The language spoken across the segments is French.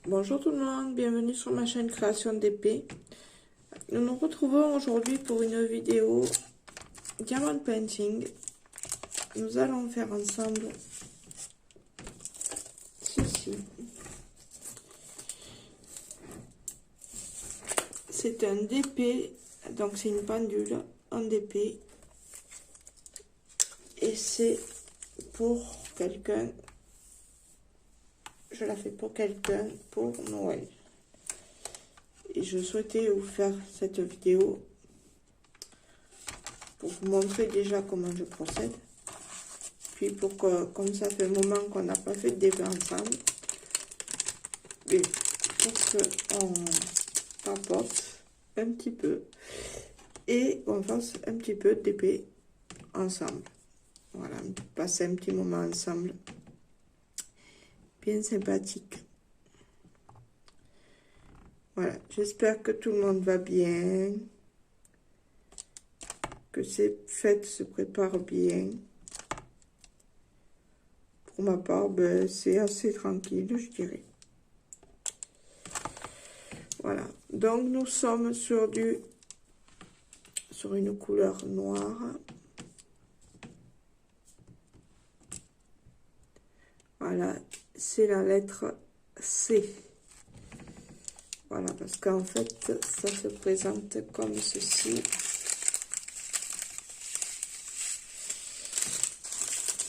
Bonjour tout le monde, bienvenue sur ma chaîne Création d'épée. Nous nous retrouvons aujourd'hui pour une vidéo Diamond Painting. Nous allons faire ensemble ceci. C'est un DP, donc c'est une pendule en DP. Et c'est pour quelqu'un, je la fais pour quelqu'un pour Noël. Et je souhaitais vous faire cette vidéo pour vous montrer déjà comment je procède. Puis pour que, comme ça fait un moment qu'on n'a pas fait de DP ensemble, mais pour qu'on papote un petit peu et qu'on fasse un petit peu de DP ensemble. Voilà, passer un petit moment ensemble, bien sympathique. Voilà, j'espère que tout le monde va bien, que ces fêtes se préparent bien. Pour ma part, ben, c'est assez tranquille, je dirais. Voilà, donc nous sommes sur une couleur noire. Voilà, c'est la lettre C. Voilà, parce qu'en fait, ça se présente comme ceci.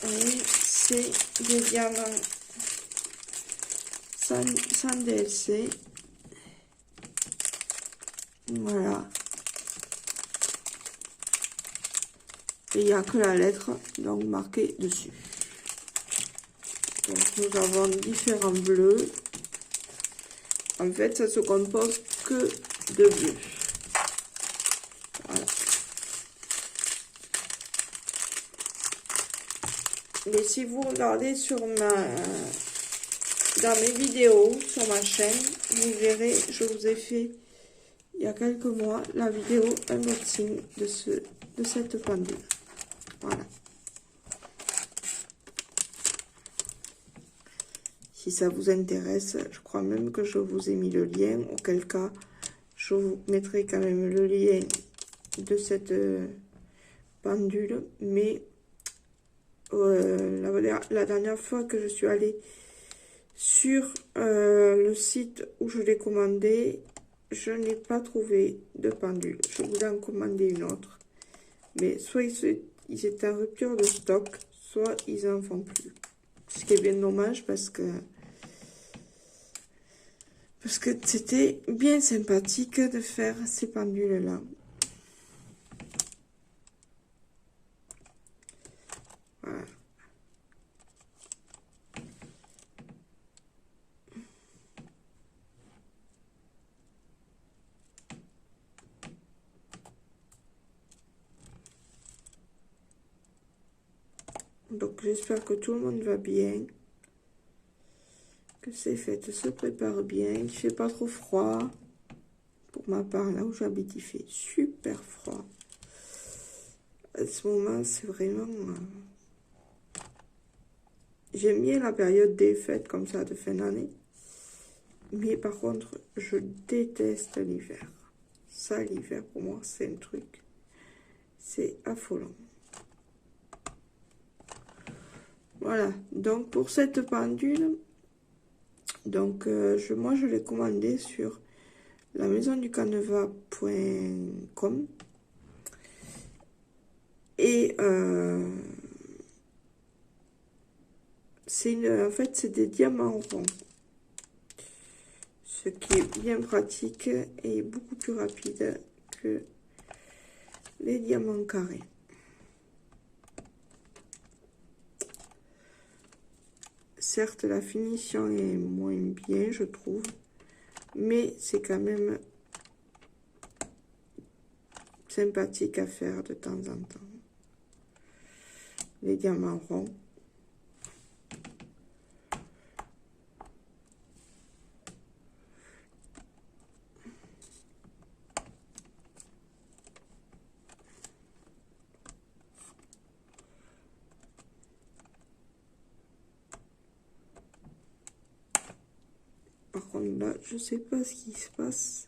Et c'est des diamants sans DLC. Voilà. Et il n'y a que la lettre, donc marquée dessus. Donc nous avons différents bleus. En fait, ça se compose que de bleu. Voilà. Mais si vous regardez dans mes vidéos sur ma chaîne, vous verrez, je vous ai fait il y a quelques mois la vidéo unboxing de cette pendule. Voilà. Si ça vous intéresse, je crois même que je vous ai mis le lien, auquel cas je vous mettrai quand même le lien de cette pendule. Mais la dernière fois que je suis allée sur le site où je l'ai commandé, je n'ai pas trouvé de pendule. Je voulais en commander une autre, mais soit ils étaient en rupture de stock, soit ils en font plus. Ce qui est bien dommage parce que c'était bien sympathique de faire ces pendules là. Voilà. Donc j'espère que tout le monde va bien, que ces fêtes se préparent bien, qu'il ne fait pas trop froid. Pour ma part, là où j'habite, il fait super froid. À ce moment, c'est vraiment... J'aime bien la période des fêtes comme ça, de fin d'année. Mais par contre, je déteste l'hiver. Ça, l'hiver, pour moi, c'est un truc. C'est affolant. Voilà. Donc, pour cette pendule, donc, moi, je l'ai commandée sur la maison du canevas.com. Et en fait, c'est des diamants ronds. Ce qui est bien pratique et beaucoup plus rapide que les diamants carrés. Certes, la finition est moins bien, je trouve, mais c'est quand même sympathique à faire de temps en temps. Les diamants ronds. Par contre là, je sais pas ce qui se passe.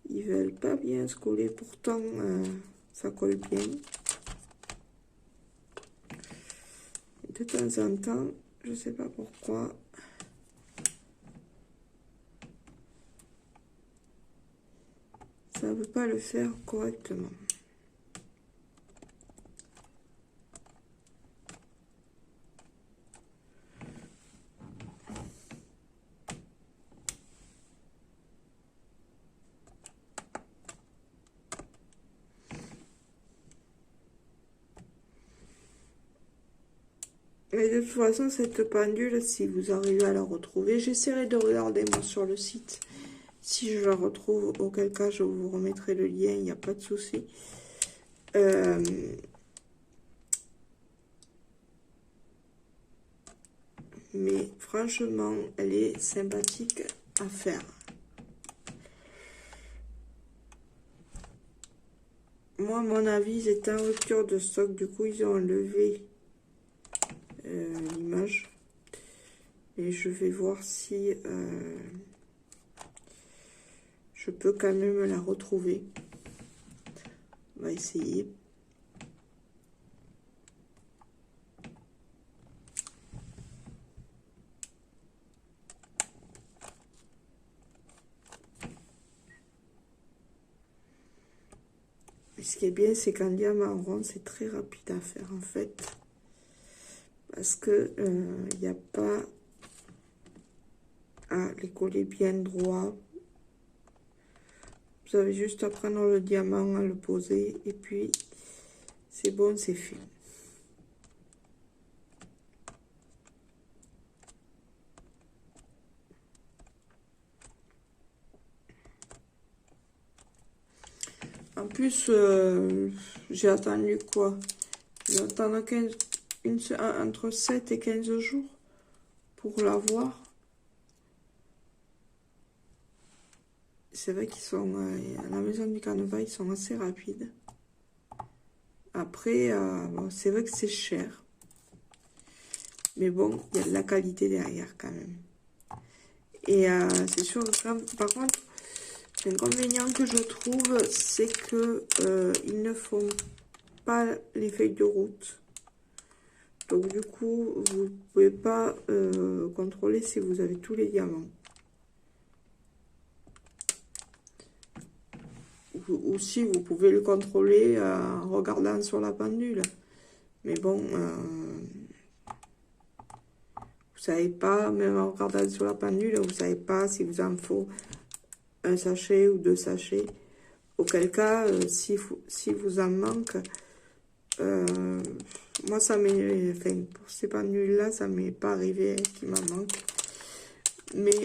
Ils veulent pas bien se coller, pourtant ça colle bien. De temps en temps, je sais pas pourquoi. Ça veut pas le faire correctement. Mais de toute façon, cette pendule, si vous arrivez à la retrouver, j'essaierai de regarder moi sur le site. Si je la retrouve, auquel cas je vous remettrai le lien, il n'y a pas de souci. Mais franchement, elle est sympathique à faire. Moi, à mon avis, ils étaient en rupture de stock. Du coup, ils ont enlevé l'image. Et je vais voir si je peux quand même la retrouver. On va essayer. Et ce qui est bien, c'est qu'en diamant rond, c'est très rapide à faire en fait. Parce que il n'y a pas à les coller bien droit. Vous avez juste à prendre le diamant, à le poser, et puis c'est bon, c'est fait. En plus, j'ai attendu quoi? J'ai attendu entre 7 et 15 jours pour l'avoir. C'est vrai qu'ils sont à la maison du Caneva, ils sont assez rapides. Après, bon, c'est vrai que c'est cher. Mais bon, il y a de la qualité derrière quand même. Et c'est sûr que par contre, l'inconvénient que je trouve, c'est que ils ne font pas les feuilles de route. Donc du coup, vous ne pouvez pas contrôler si vous avez tous les diamants. Ou si vous pouvez le contrôler en regardant sur la pendule. Mais bon, vous savez pas, même en regardant sur la pendule, vous savez pas si vous en faut un sachet ou 2 sachets. Auquel cas, si vous en manque, moi ça m'est, enfin pour ces pendules là, ça m'est pas arrivé qu'il m'en manque. Mais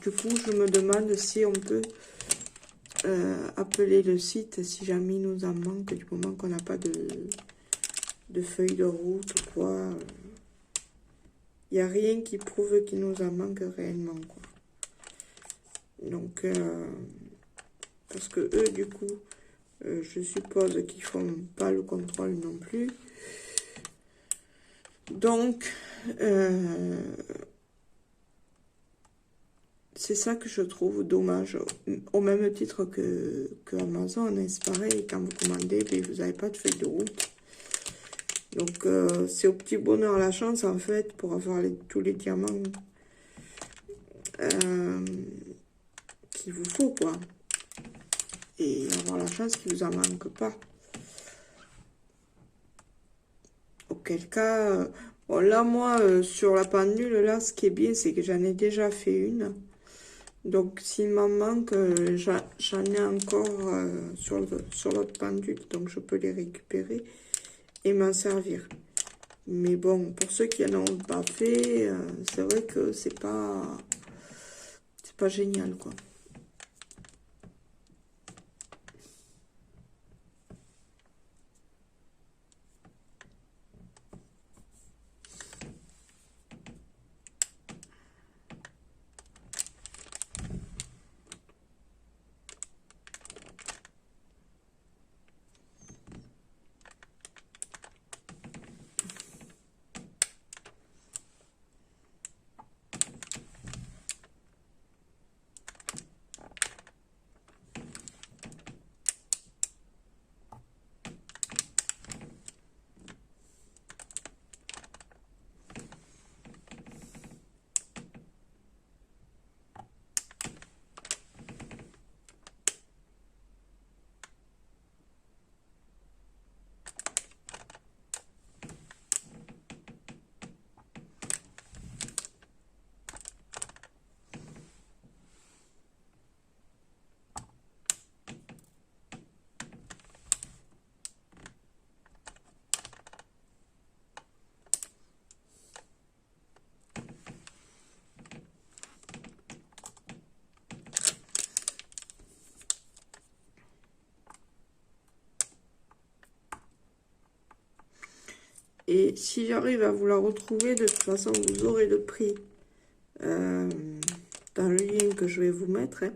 du coup, je me demande si on peut appeler le site si jamais il nous en manque, du moment qu'on n'a pas de feuilles de route ou quoi. Il n'y a rien qui prouve qu'il nous en manque réellement, quoi. Donc, parce que eux, du coup, je suppose qu'ils font pas le contrôle non plus. Donc, c'est ça que je trouve dommage. Au même titre que Amazon, c'est pareil, quand vous commandez, ben, vous n'avez pas de feuille de route. Donc, c'est au petit bonheur la chance, en fait, pour avoir tous les diamants qu'il vous faut, quoi. Et avoir la chance qu'il vous en manque pas. Auquel cas, bon, là, moi, sur la pendule, là, ce qui est bien, c'est que j'en ai déjà fait une. Donc, s'il m'en manque, j'en ai encore sur l'autre pendule. Donc, je peux les récupérer et m'en servir. Mais bon, pour ceux qui n'en ont pas fait, c'est vrai que c'est pas génial, quoi. Et si j'arrive à vous la retrouver, de toute façon, vous aurez le prix dans le lien que je vais vous mettre. Hein.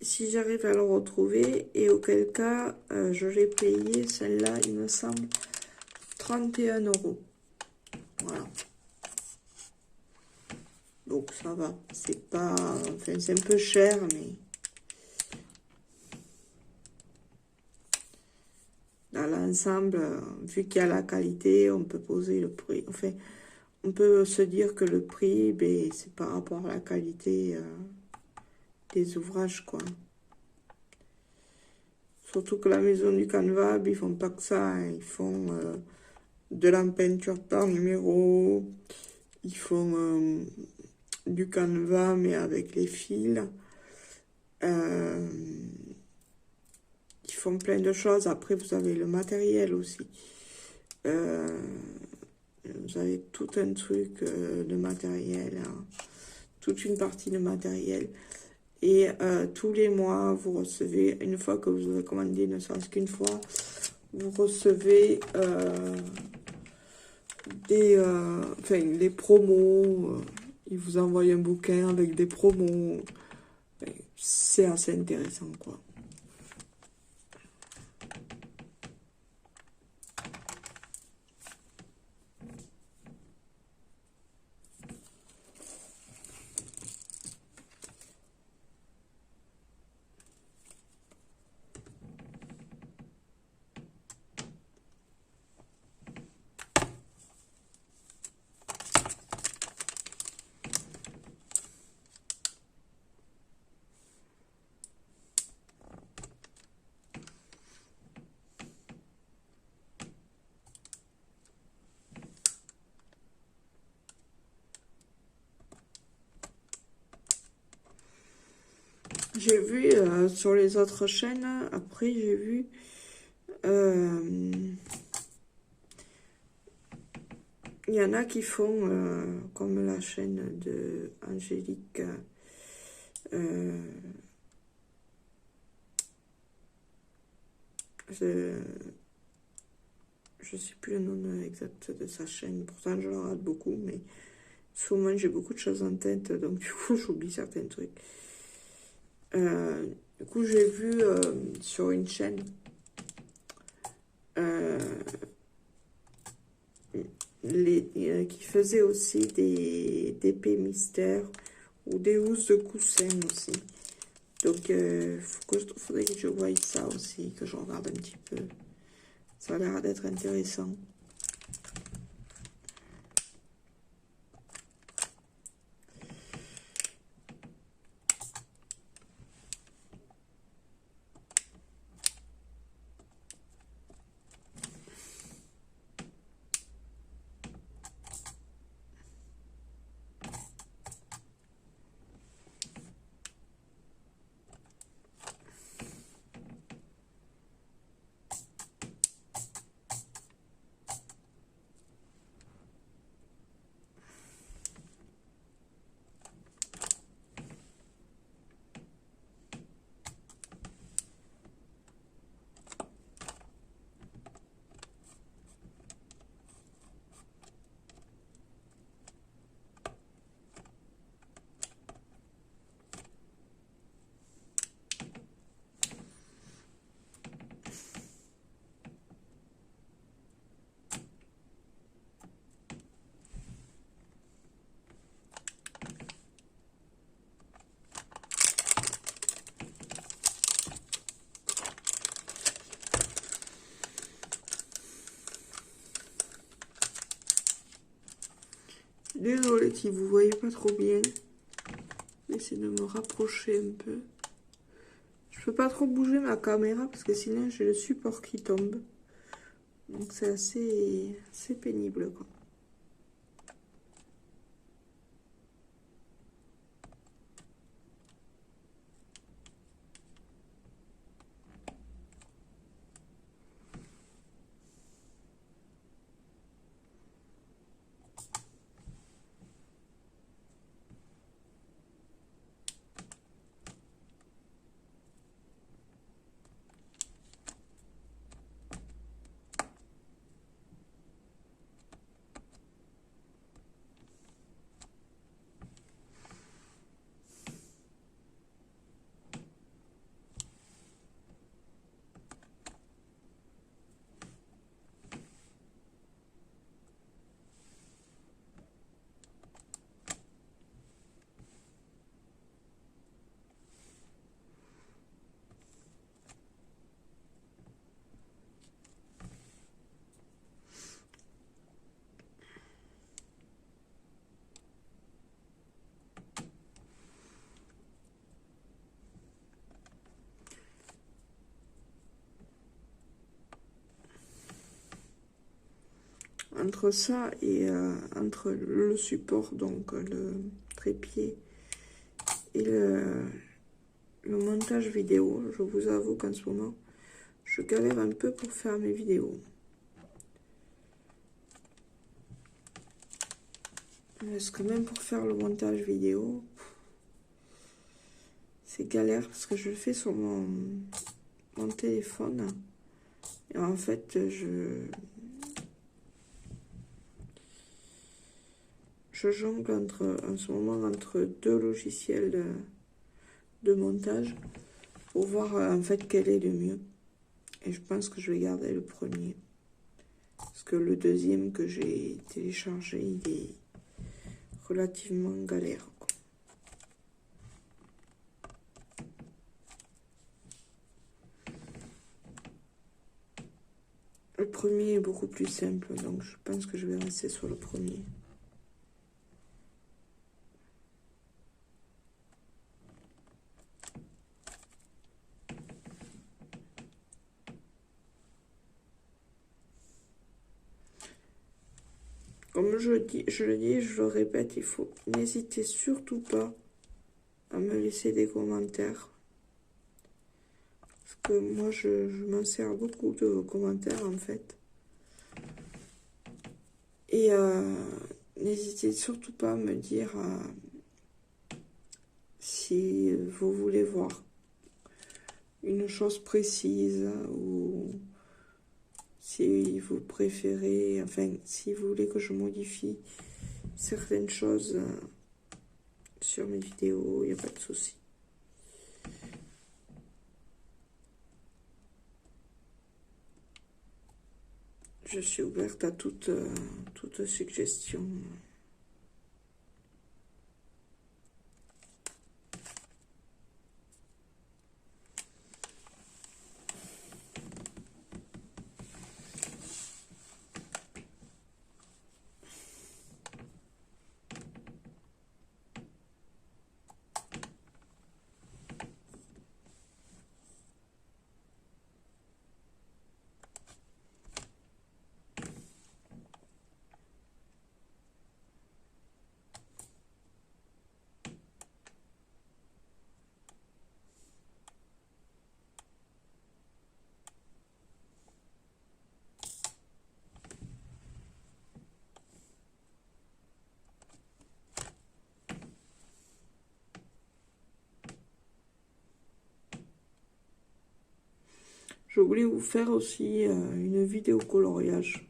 Si j'arrive à le retrouver, et auquel cas, je l'ai payé, celle-là, il me semble, 31 €. Voilà. Donc ça va. C'est pas... Enfin, c'est un peu cher, mais... Dans l'ensemble, vu qu'il y a la qualité, on peut poser le prix. Enfin, on peut se dire que le prix, ben, c'est par rapport à la qualité des ouvrages, quoi. Surtout que la maison du Canva, ils font pas que ça. Hein. Ils font de la peinture par numéro. Ils font du Canva, mais avec les fils. Ils font plein de choses. Après, vous avez le matériel aussi. Vous avez tout un truc de matériel. Hein. Toute une partie de matériel. Et tous les mois, vous recevez, une fois que vous avez commandé, ne serait-ce qu'une fois, vous recevez des promos. Ils vous envoient un bouquin avec des promos. C'est assez intéressant, quoi. J'ai vu sur les autres chaînes, après j'ai vu il y en a qui font comme la chaîne de Angélique je sais plus le nom exact de sa chaîne, pourtant je la rate beaucoup, mais souvent j'ai beaucoup de choses en tête, donc du coup j'oublie certains trucs. Du coup j'ai vu sur une chaîne qui faisait aussi des épées mystères ou des housses de coussin aussi. Donc faudrait que je voie ça aussi, que je regarde un petit peu. Ça a l'air d'être intéressant. Désolée si vous voyez pas trop bien. J'essaie de me rapprocher un peu. Je peux pas trop bouger ma caméra parce que sinon j'ai le support qui tombe. Donc c'est assez pénible, quoi. entre ça et entre le support, donc le trépied et le montage vidéo, je vous avoue qu'en ce moment, je galère un peu pour faire mes vidéos. Parce que même pour faire le montage vidéo, c'est galère parce que je le fais sur mon téléphone. Et en fait, je jongle en ce moment entre deux logiciels de montage pour voir en fait quel est le mieux. Et je pense que je vais garder le premier. Parce que le deuxième que j'ai téléchargé, il est relativement galère, quoi. Le premier est beaucoup plus simple, donc je pense que je vais rester sur le premier. Comme je le dis, je le répète, il faut n'hésitez surtout pas à me laisser des commentaires. Parce que moi, je m'en sers beaucoup de commentaires, en fait. Et n'hésitez surtout pas à me dire si vous voulez voir une chose précise ou si vous préférez, enfin, si vous voulez que je modifie certaines choses sur mes vidéos, il n'y a pas de souci. Je suis ouverte à toute suggestion. Je voulais vous faire aussi une vidéo coloriage.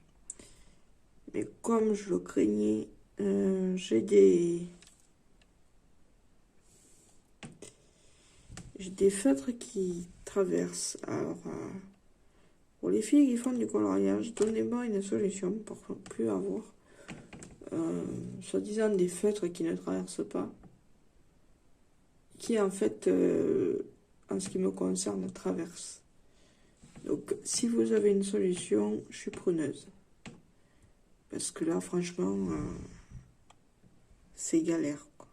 Mais comme je le craignais, j'ai des feutres qui traversent. Alors, pour les filles qui font du coloriage, donnez-moi une solution pour ne plus avoir, soi-disant, des feutres qui ne traversent pas. Qui, en fait, en ce qui me concerne, traversent. Donc, si vous avez une solution, je suis preneuse. Parce que là, franchement, c'est galère, quoi.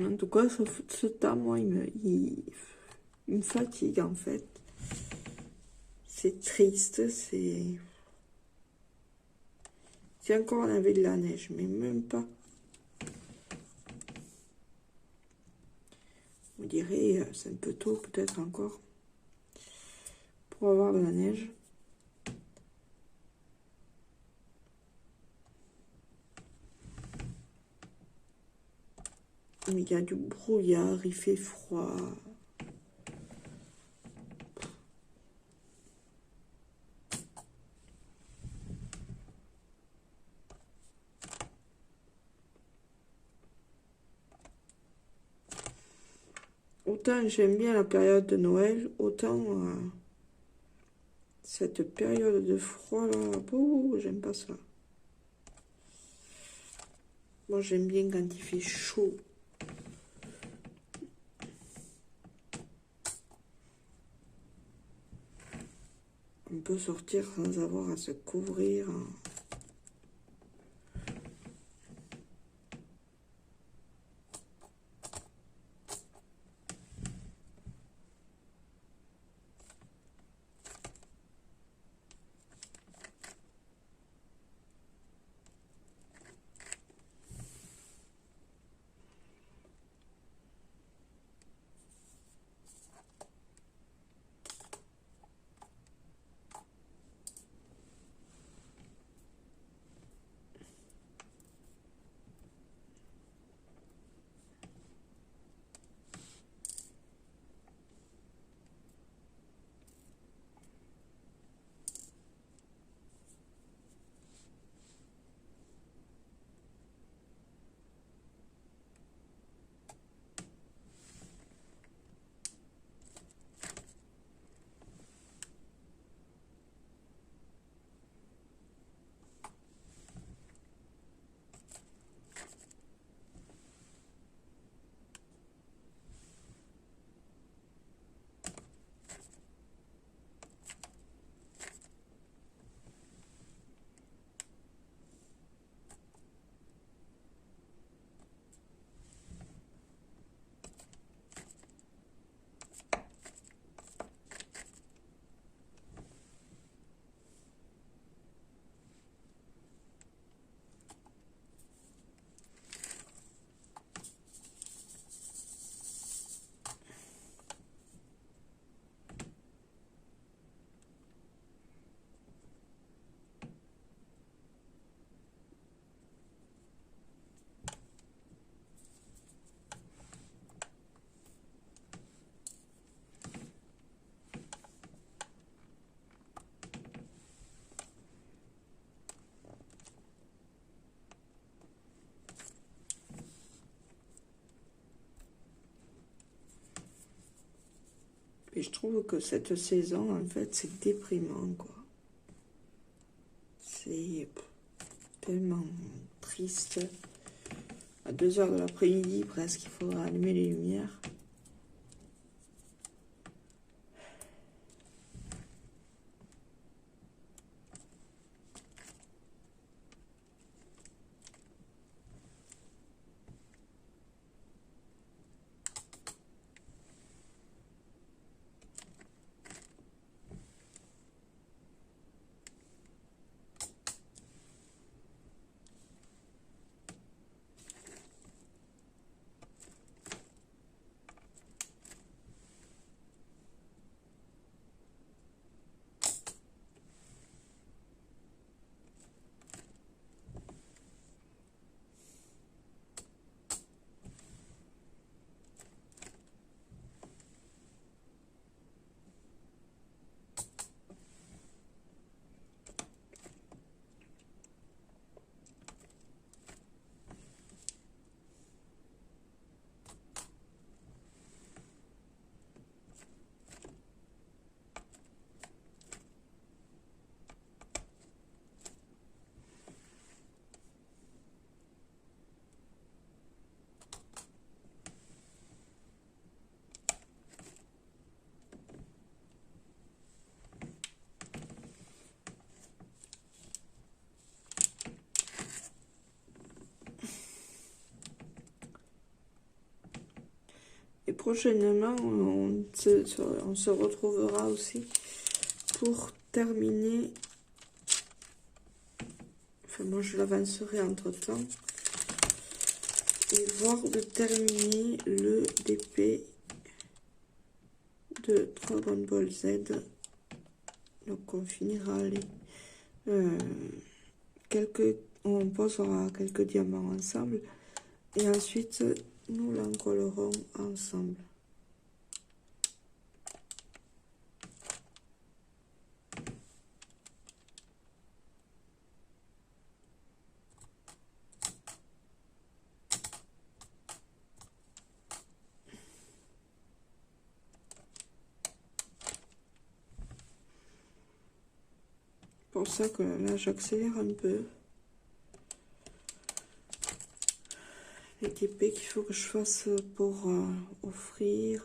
En tout cas, ce temps, moi, il me fatigue, en fait. C'est triste, c'est... Si encore on avait de la neige, mais même pas. On dirait, c'est un peu tôt, peut-être encore, pour avoir de la neige. Mais il y a du brouillard, il fait froid. Autant j'aime bien la période de Noël, autant cette période de froid là, j'aime pas ça. Moi j'aime bien quand il fait chaud. On peut sortir sans avoir à se couvrir. Et je trouve que cette saison, en fait, c'est déprimant, quoi. C'est tellement triste. À 2 heures de l'après-midi, presque, il faudra allumer les lumières. prochainement, on se retrouvera aussi pour terminer. Enfin, moi, je l'avancerai entre-temps. Et voir de terminer le DP de Dragon Ball Z. Donc, on finira on posera quelques diamants ensemble. Et ensuite, nous l'encollerons ensemble. Pour ça que là, j'accélère un peu. Les TP qu'il faut que je fasse pour offrir.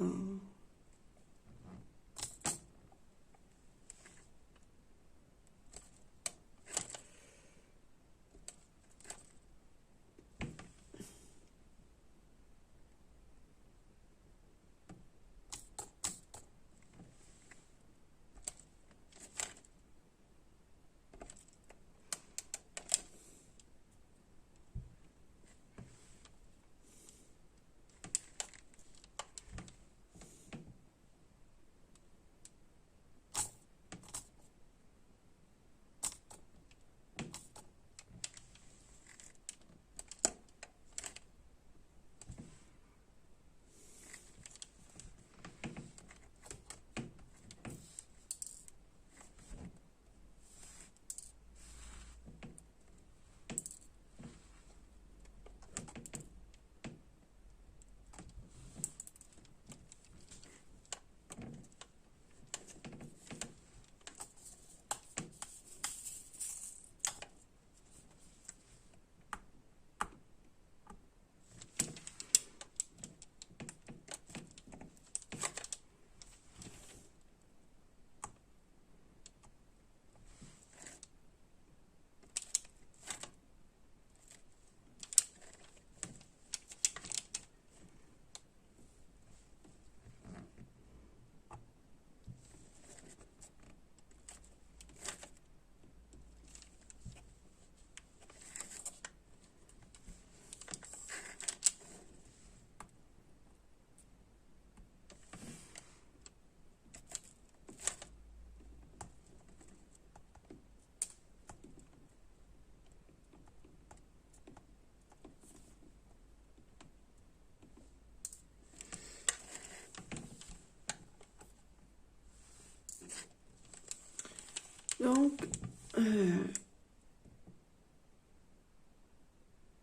Donc,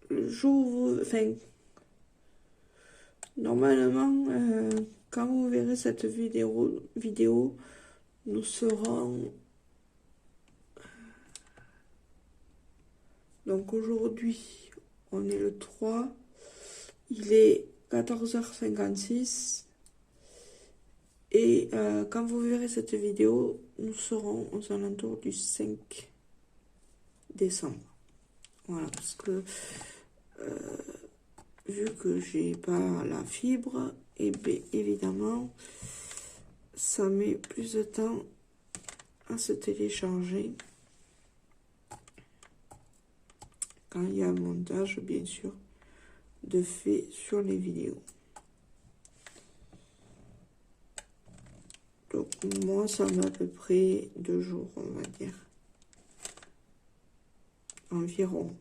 le jour où enfin, normalement, quand vous verrez cette vidéo, nous serons... Donc aujourd'hui, on est le 3, il est 14h56. Et quand vous verrez cette vidéo, nous serons aux alentours du 5 décembre. Voilà, parce que vu que j'ai pas la fibre, et bien évidemment, ça met plus de temps à se télécharger. Quand il y a un montage, bien sûr, de fait sur les vidéos. Donc moi, ça met à peu près 2 jours, on va dire. Environ.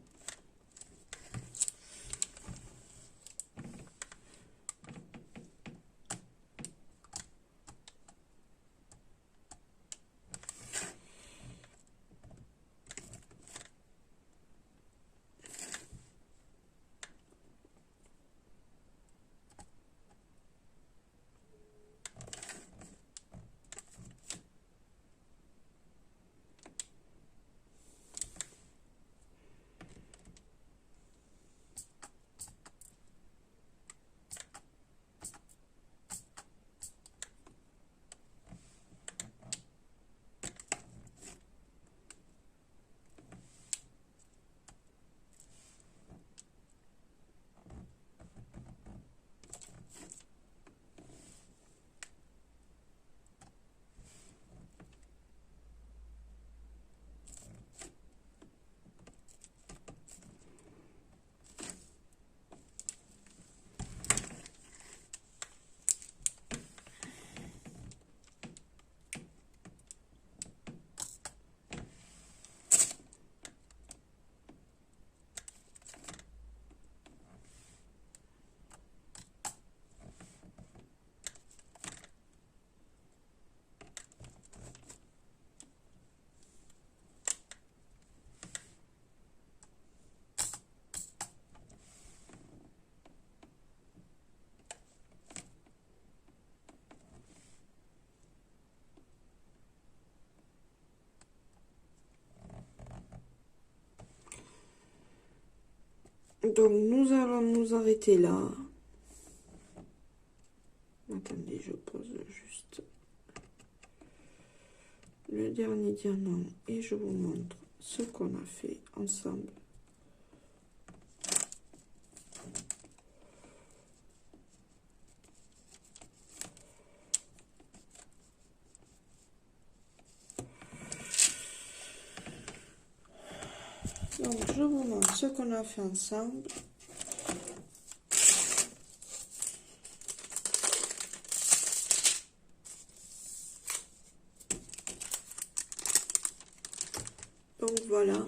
Donc, nous allons nous arrêter là. Attendez, je pose juste le dernier diamant et je vous montre ce qu'on a fait ensemble. Donc, je vous montre ce qu'on a fait ensemble. Donc, voilà.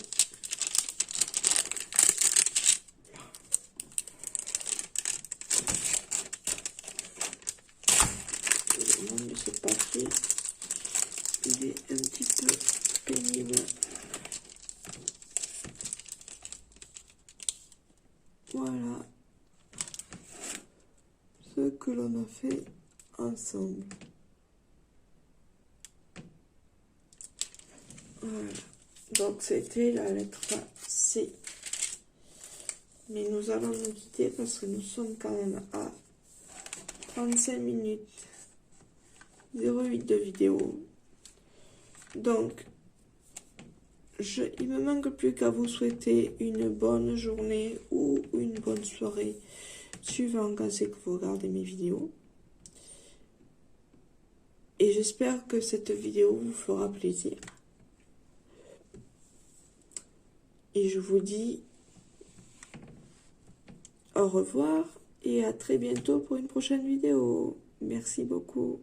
Je vous montre ce papier. Il est un petit peu pénible. Voilà ce que l'on a fait ensemble. Voilà. Donc c'était la lettre C. Mais nous allons nous quitter parce que nous sommes quand même à 35 minutes 08 de vidéo. Donc, il me manque plus qu'à vous souhaiter une bonne journée ou une bonne soirée, suivant quand c'est que vous regardez mes vidéos. Et j'espère que cette vidéo vous fera plaisir. Et je vous dis au revoir et à très bientôt pour une prochaine vidéo. Merci beaucoup.